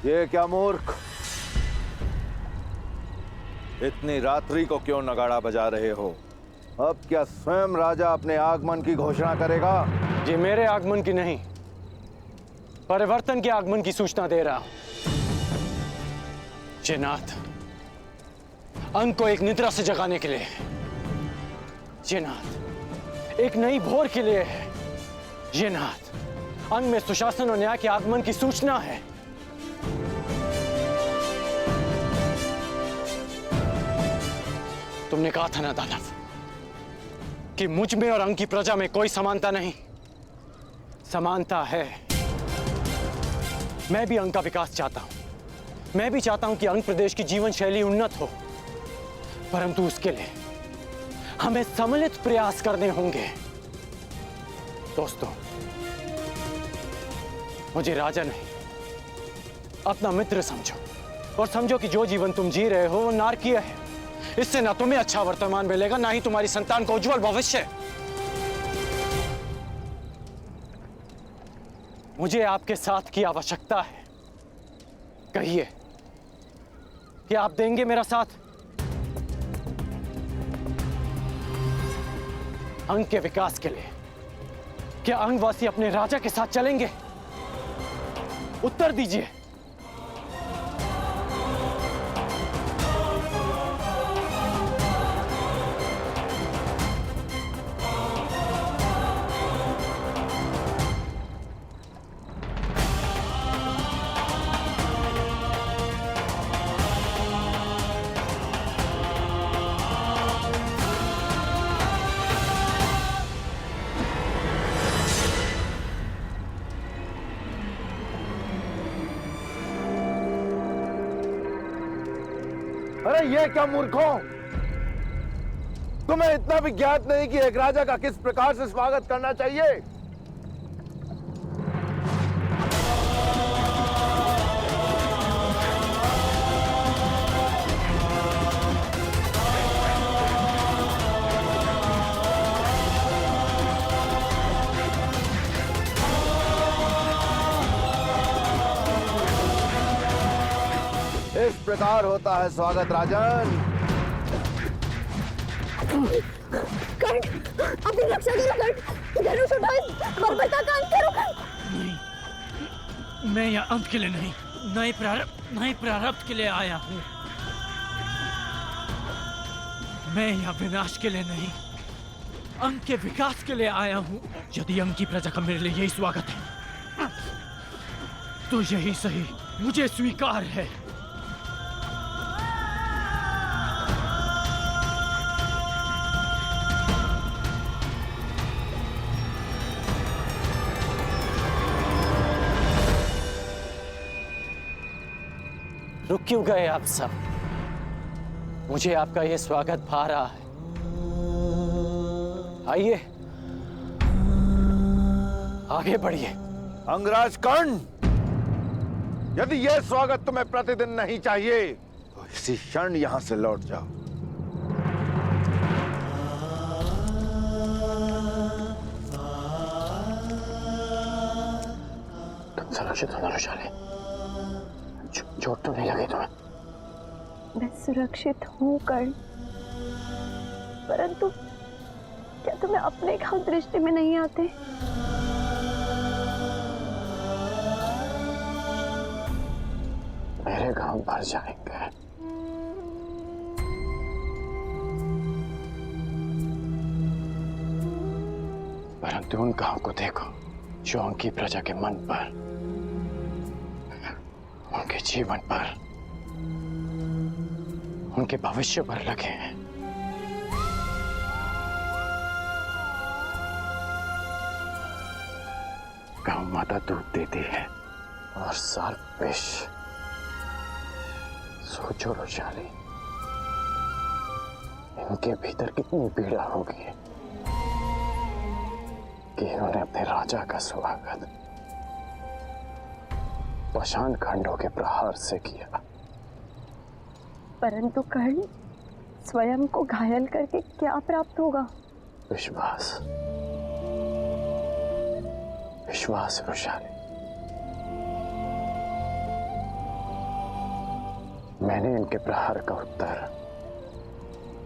ये क्या मूर्ख, इतनी रात्रि को क्यों नगाड़ा बजा रहे हो? अब क्या स्वयं राजा अपने आगमन की घोषणा करेगा? ये मेरे आगमन की नहीं, परिवर्तन के आगमन की सूचना दे रहा हूं। ये नाद अंग को एक निद्रा से जगाने के लिए है। ये नाद एक नई भोर के लिए है। ये नाद अंग में सुशासन और न्याय के आगमन की सूचना है। तुमने कहा था ना दानव कि मुझ में और अंग की प्रजा में कोई समानता नहीं। समानता है। मैं भी अंग का विकास चाहता हूं। मैं भी चाहता हूं कि अंग प्रदेश की जीवन शैली उन्नत हो, परंतु उसके लिए हमें सम्मिलित प्रयास करने होंगे। दोस्तों, मुझे राजा नहीं, अपना मित्र समझो और समझो कि जो जीवन तुम जी रहे हो वो नारकीय है। इससे ना तुम्हें अच्छा वर्तमान मिलेगा, ना ही तुम्हारी संतान को उज्जवल भविष्य। मुझे आपके साथ की आवश्यकता है। कहिए कि आप देंगे मेरा साथ? अंग के विकास के लिए क्या अंगवासी अपने राजा के साथ चलेंगे? उत्तर दीजिए। अरे ये क्या मूर्खों, तुम्हें इतना भी ज्ञात नहीं कि एक राजा का किस प्रकार से स्वागत करना चाहिए? इस प्रकार होता है स्वागत राजन। कर्ण, अपनी रक्षा करो कर्ण। धनुष उठाओ, बर्बरता का अंत करो कर्ण। नहीं, मैं यहाँ अंत के लिए नहीं, नए प्रारब्ध के लिए आया हूँ। मैं यहाँ विनाश के लिए नहीं, अंग के विकास के लिए आया हूँ। यदि अंग की प्रजा का मेरे लिए यही स्वागत है तो यही सही, मुझे स्वीकार है। रुक क्यों गए आप सब? मुझे आपका यह स्वागत भा रहा है। आइए, आगे बढ़िए। अंगराज कर्ण, यदि यह स्वागत तुम्हें प्रतिदिन नहीं चाहिए तो इसी क्षण यहां से लौट जाओ। तुम सुरक्षित हो नरुशाली? चोट तो नहीं लगी तुम्हें? मैं सुरक्षित हूँ कर्ण, परंतु क्या तुम्हें अपने घाव दृष्टि में नहीं आते? मेरे घाव भर जाएंगे, परंतु उन घाव को देखो जो उनकी प्रजा के मन पर, उनके जीवन पर, उनके भविष्य पर लगे हैं। गौ माता दूध देती है और सर्प विष। सोचो रोशाली, इनके भीतर कितनी पीड़ा होगी कि इन्होंने अपने राजा का स्वागत पाषाण खंडों के प्रहार से किया। परंतु कर्ण, स्वयं को घायल करके क्या प्राप्त होगा? विश्वास, विश्वास रोशाली। मैंने इनके प्रहार का उत्तर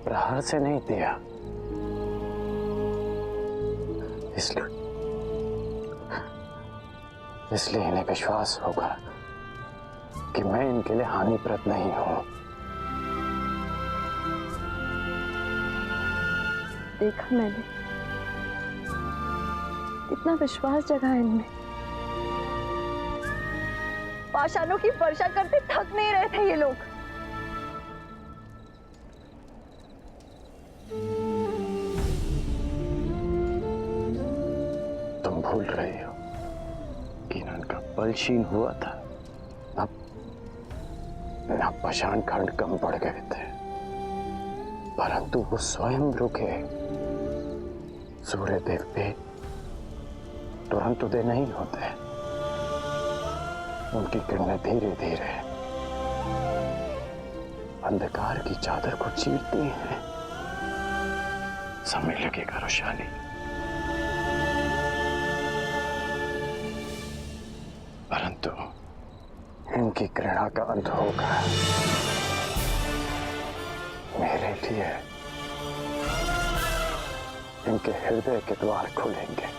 प्रहार से नहीं दिया, इसलिए इन्हें विश्वास होगा कि मैं इनके लिए हानिप्रद नहीं हूं। देखा मैंने, कितना विश्वास जगा इनमें। पाषाणों की वर्षा करते थक नहीं रहे थे ये लोग। तुम भूल रही हो कि इनका बल क्षीण हुआ था, अब पाषाण खंड कम पड़ गए थे, परंतु वो स्वयं रुके। सूर्य देव भी तुरंत उदय नहीं होते, उनकी किरणें धीरे धीरे अंधकार की चादर को चीरती हैं। समय लगेगा रोशानी, परंतु इनकी घृणा का अंत होगा। मेरे लिए इनके हृदय के द्वार खुलेंगे।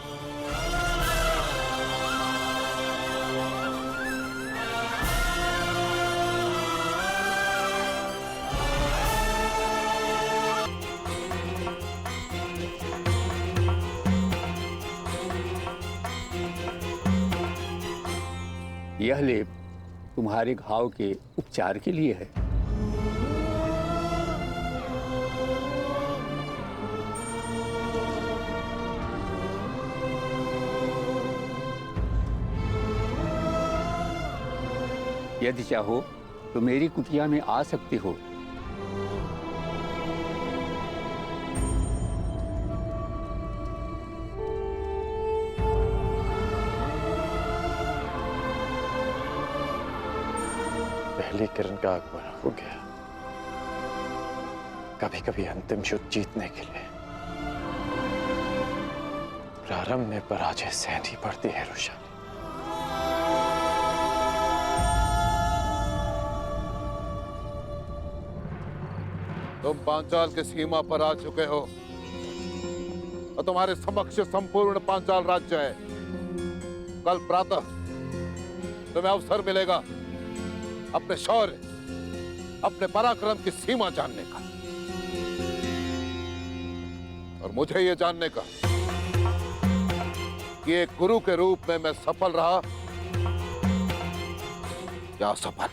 यह लेप तुम्हारे घाव के उपचार के लिए है। यदि चाहो तो मेरी कुटिया में आ सकते हो। पहली किरण का आगमन हो गया। कभी कभी अंतिम युद्ध जीतने के लिए प्रारंभ में पराजय सहनी पड़ती है रोशानी। तुम पांचाल की सीमा पर आ चुके हो और तुम्हारे समक्ष संपूर्ण पांचाल राज्य है। कल प्रातः तुम्हें अवसर मिलेगा अपने शौर्य, अपने पराक्रम की सीमा जानने का, और मुझे यह जानने का कि एक गुरु के रूप में मैं सफल रहा या असफल।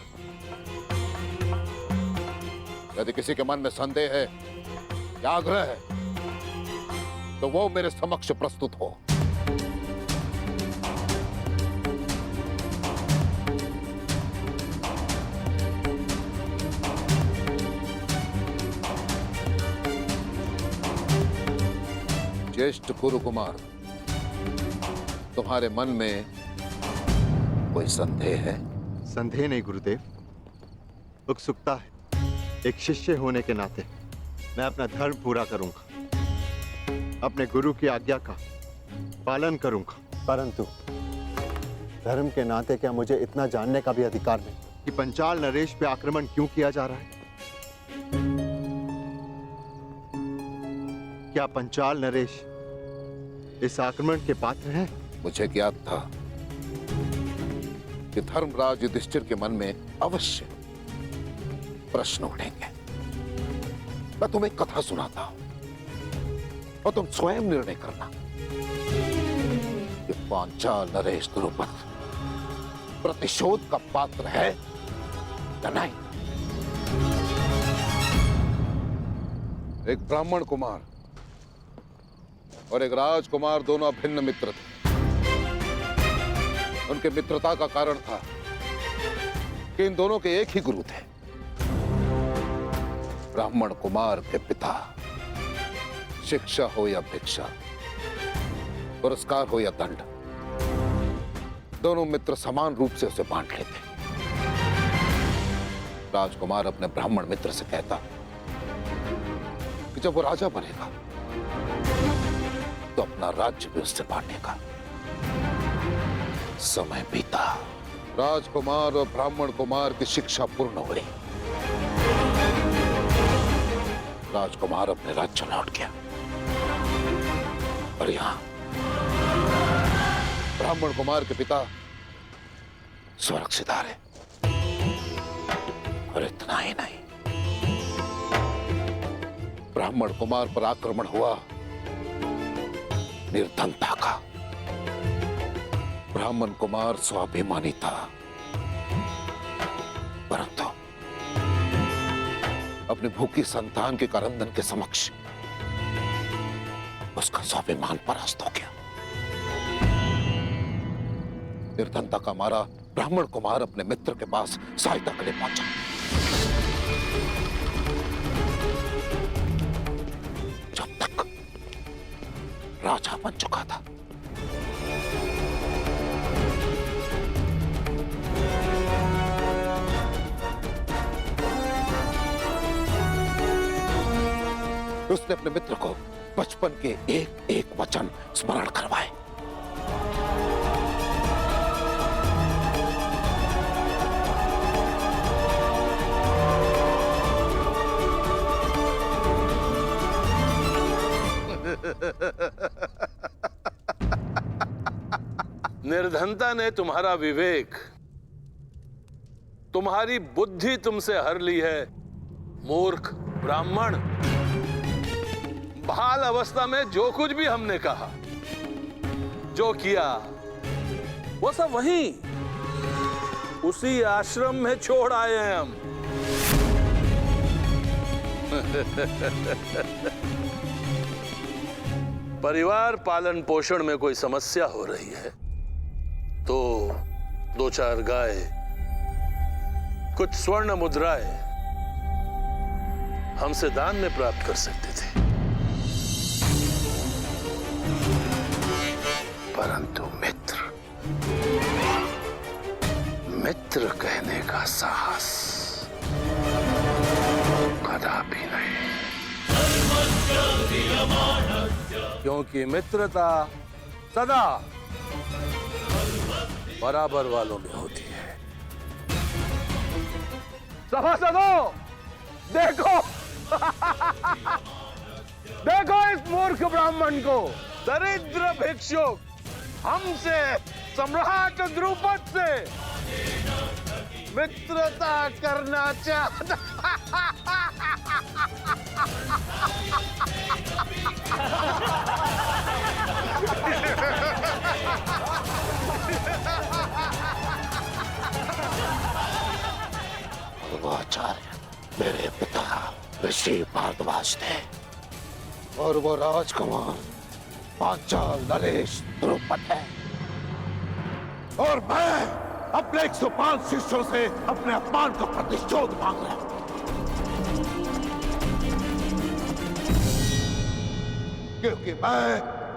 यदि किसी के मन में संदेह है या आग्रह है तो वो मेरे समक्ष प्रस्तुत हो। ज्येष्ठ गुरु कुमार, तुम्हारे मन में कोई संदेह है? संदेह नहीं गुरुदेव, उत्सुकता है। एक शिष्य होने के नाते मैं अपना धर्म पूरा करूंगा, अपने गुरु की आज्ञा का पालन करूंगा। परंतु धर्म के नाते क्या मुझे इतना जानने का भी अधिकार नहीं कि पंचाल नरेश पे आक्रमण क्यों किया जा रहा है? क्या पंचाल नरेश इस आक्रमण के पात्र हैं? मुझे ज्ञात था कि धर्मराज युधिष्ठिर के मन में अवश्य प्रश्न उठेंगे। मैं तुम्हें एक कथा सुनाता हूं और तुम स्वयं निर्णय करना कि पांचाल नरेश द्रुपद प्रतिशोध का पात्र है या नहीं। एक ब्राह्मण कुमार और एक राजकुमार दोनों अभिन्न मित्र थे। उनके मित्रता का कारण था कि इन दोनों के एक ही गुरु थे। ब्राह्मण कुमार के पिता शिक्षा हो या भिक्षा, पुरस्कार हो या दंड, दोनों मित्र समान रूप से उसे बांट लेते। राजकुमार अपने ब्राह्मण मित्र से कहता कि जब वो राजा बनेगा तो अपना राज्य भी उससे बांटेगा। समय बीता, राजकुमार और ब्राह्मण कुमार की शिक्षा पूर्ण हुई। राजकुमार अपने राज्य लौट गया और यहां ब्राह्मण कुमार के पिता सुरक्षित रहे। और इतना ही नहीं, ब्राह्मण कुमार पर आक्रमण हुआ निर्धनता का। ब्राह्मण कुमार स्वाभिमानी था, परंतु अपनी भूखी संतान के करंदन के समक्ष उसका स्वाभिमान परास्त हो गया। निर्धनता का मारा ब्राह्मण कुमार अपने मित्र के पास सहायता के लिए पहुंचा। जब तक राजा बन चुका था, उसने अपने मित्र को बचपन के एक एक वचन स्मरण करवाए। निर्धनता ने तुम्हारा विवेक, तुम्हारी बुद्धि तुमसे हर ली है। मूर्ख ब्राह्मण, बाल अवस्था में जो कुछ भी हमने कहा, जो किया, वो सब वहीं उसी आश्रम में छोड़ आए हैं हम। परिवार पालन पोषण में कोई समस्या हो रही है तो 2-4 गाय, कुछ स्वर्ण मुद्राएं हमसे दान में प्राप्त कर सकते थे, परंतु मित्र कहने का साहस कदापि नहीं, क्योंकि मित्रता सदा बराबर वालों में होती है। सभासदों, देखो देखो इस मूर्ख ब्राह्मण को, दरिद्र भिक्षुक हमसे, सम्राट द्रुपद से मित्रता करना चाहता। वो आचार्य मेरे पिता ऋषि भारद्वाज थे और वो राजकुमार पांचाल नरेश द्रुपद है, और मैं अपने 105 शिष्यों से अपने अपमान का प्रतिशोध मांग रहा हूं, क्योंकि मैं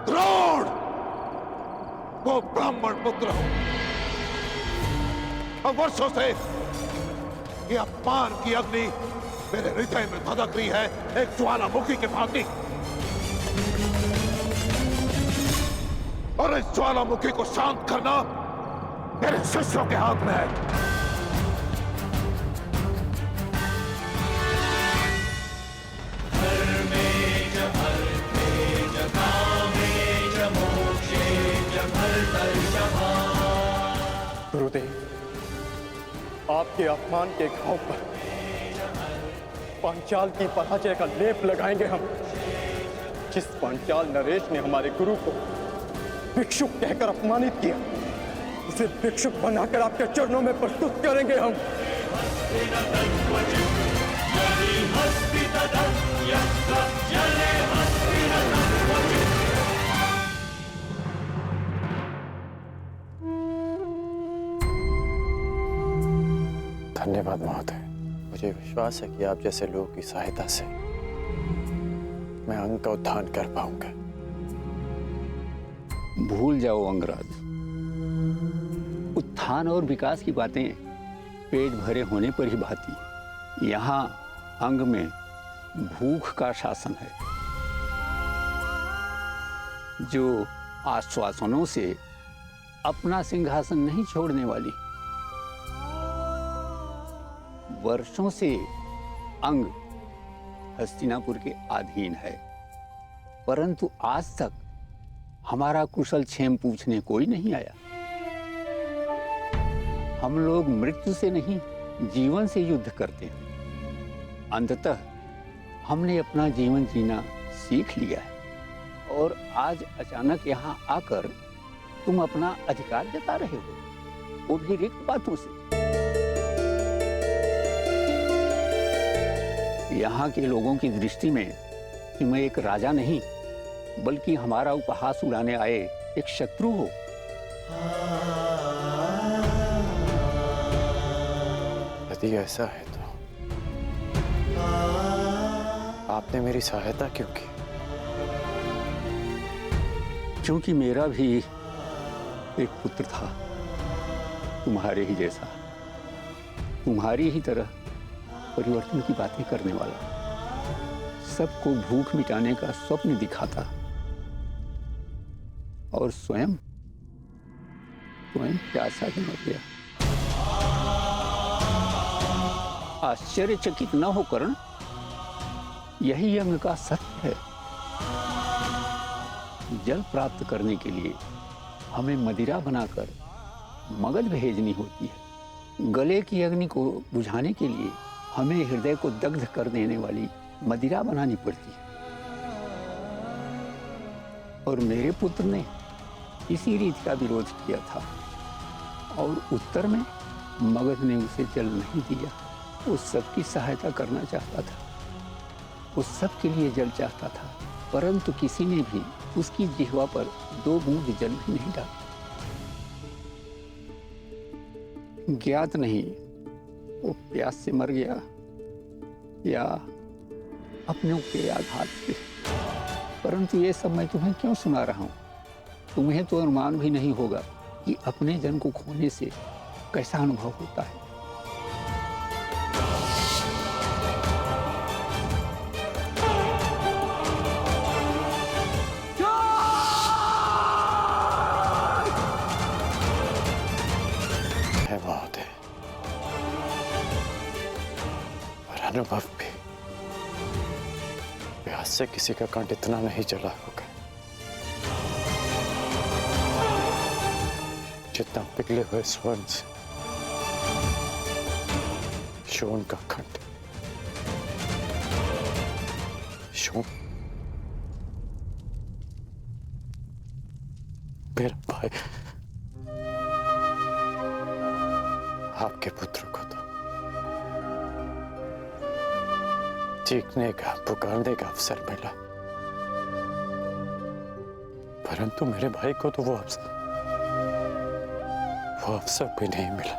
द्रोण वो ब्राह्मण पुत्र हूं और वर्षों से ये अपमान की अग्नि मेरे हृदय में धधक रही है, एक ज्वालामुखी के भांति, और इस ज्वालामुखी को शांत करना मेरे शिष्यों के हाथ में है। गुरुदेव, आपके अपमान के घाव पर पांचाल की पराजय का लेप लगाएंगे हम। जिस पांचाल नरेश ने हमारे गुरु को भिक्षुक कहकर अपमानित किया, उसे भिक्षुक बनाकर आपके चरणों में प्रस्तुत करेंगे हम। धन्यवाद महोदय। मुझे विश्वास है कि आप जैसे लोगों की सहायता से मैं अंग का उद्धार कर पाऊंगा। भूल जाओ अंगराज, उत्थान और विकास की बातें पेट भरे होने पर ही भाती। यहाँ अंग में भूख का शासन है, जो आश्वासनों से अपना सिंहासन नहीं छोड़ने वाली। वर्षों से अंग हस्तिनापुर के अधीन है, परंतु आज तक हमारा कुशल क्षेम पूछने कोई नहीं आया। हम लोग मृत्यु से नहीं, जीवन से युद्ध करते हैं। अंततः हमने अपना जीवन जीना सीख लिया है और आज अचानक यहाँ आकर तुम अपना अधिकार जता रहे हो, वो भी रिक्त बातों से। यहाँ के लोगों की दृष्टि में तुम एक राजा नहीं, बल्कि हमारा उपहास उड़ाने आए एक शत्रु हो। यदि ऐसा है तो आपने मेरी सहायता क्यों की? क्योंकि मेरा भी एक पुत्र था, तुम्हारे ही जैसा, तुम्हारी ही तरह परिवर्तन की बातें करने वाला, सबको भूख मिटाने का स्वप्न दिखाता और स्वयं प्यासा ही मर गया। आश्चर्यचकित न हो कर्ण, यही अंग का सत्य है। जल प्राप्त करने के लिए हमें मदिरा बनाकर मगध भेजनी होती है। गले की अग्नि को बुझाने के लिए हमें हृदय को दग्ध कर देने वाली मदिरा बनानी पड़ती है। और मेरे पुत्र ने इसी रीति का विरोध किया था और उत्तर में मगध ने उसे जल नहीं दिया। उस सब की सहायता करना चाहता था, उस सब के लिए जल चाहता था, परंतु किसी ने भी उसकी जिह्वा पर 2 बूंद जल भी नहीं डाला। ज्ञात नहीं वो प्यास से मर गया या अपनों के आघात से, परंतु ये सब मैं तुम्हें क्यों सुना रहा हूं? तुम्हें तो अनुमान भी नहीं होगा कि अपने जन को खोने से कैसा अनुभव होता है। अनुभव भी प्यास से किसी का कंठ इतना नहीं जला होगा जितना पिघले हुए स्वर्ण से शोन का कंठ। शोन मेरा भाई, आपके पुत्र को तो चीखने का, पुकारने का अवसर मिला, परंतु मेरे भाई को तो वो अवसर भी नहीं मिला।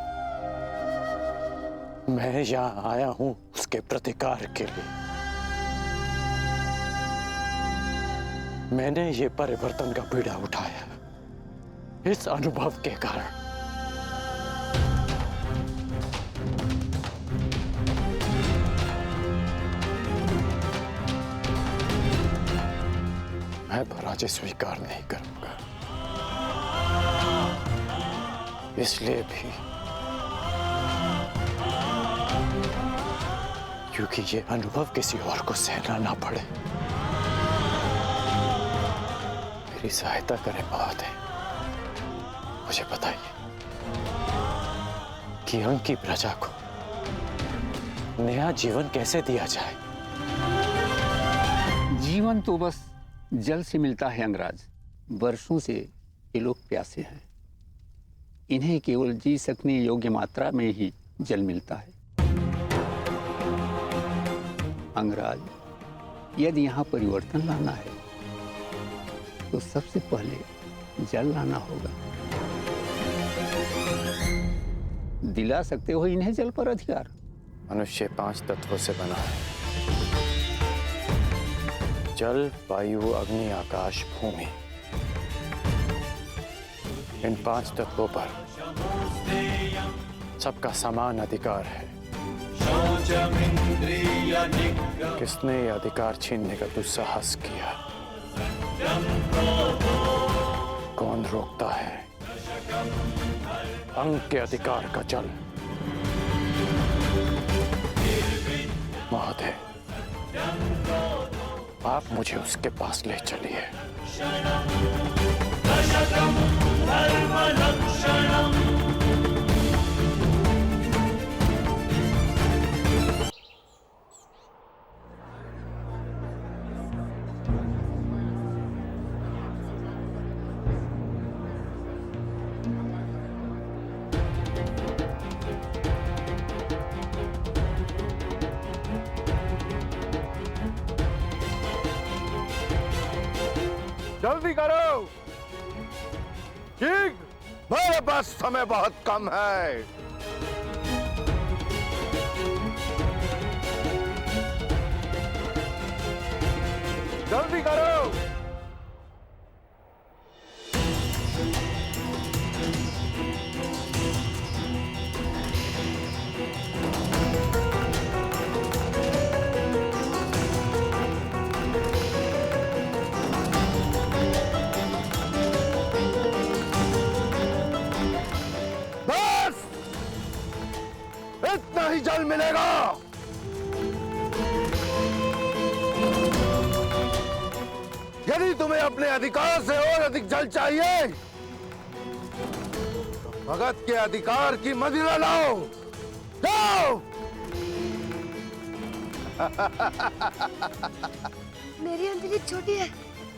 मैं यहां आया हूं उसके प्रतिकार के लिए। मैंने ये परिवर्तन का बीड़ा उठाया इस अनुभव के कारण। मैं पराजय स्वीकार नहीं करूंगा, इसलिए भी क्योंकि ये अनुभव किसी और को सहना ना पड़े। मेरी सहायता करें महोदय। मुझे बताइए कि अंग की प्रजा को नया जीवन कैसे दिया जाए? जीवन तो बस जल से मिलता है अंगराज। वर्षों से ये लोग प्यासे हैं, इन्हें केवल जी सकने योग्य मात्रा में ही जल मिलता है। अंगराज, यदि यहाँ परिवर्तन लाना है तो सबसे पहले जल लाना होगा। दिला सकते हो इन्हें जल पर अधिकार? मनुष्य 5 तत्वों से बना है, जल, वायु, अग्नि, आकाश, भूमि। इन 5 तत्वों पर सबका समान अधिकार है। किसने यह अधिकार छीनने का दुस्साहस किया? कौन रोकता है अंग के अधिकार का जल? महोदय, आप मुझे उसके पास ले चलिए। जल्दी करो। ठीक, मेरे पास समय बहुत कम है। जल्दी करो। बस इतना ही जल मिलेगा। यदि तुम्हें अपने अधिकार से और अधिक जल चाहिए तो भगत के अधिकार की मदिरा लाओ। जाओ। मेरी अंजलि छोटी है,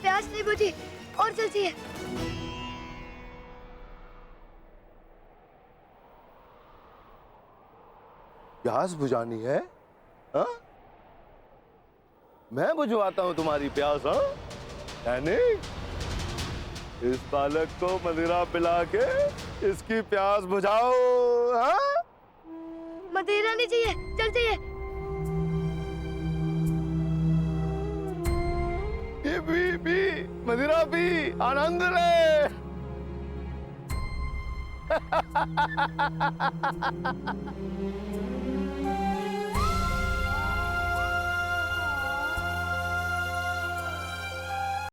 प्यास नहीं बुझी और जल चाहिए। प्यास बुझानी है? हा? मैं बुझवाता हूं तुम्हारी प्यास। हाँ, सैनिक, इस बालक को मदिरा पिला के इसकी प्यास बुझाओ। हाँ? मदिरा नहीं चाहिए, जल चाहिए। ये पी मदिरा पी, आनंद ले।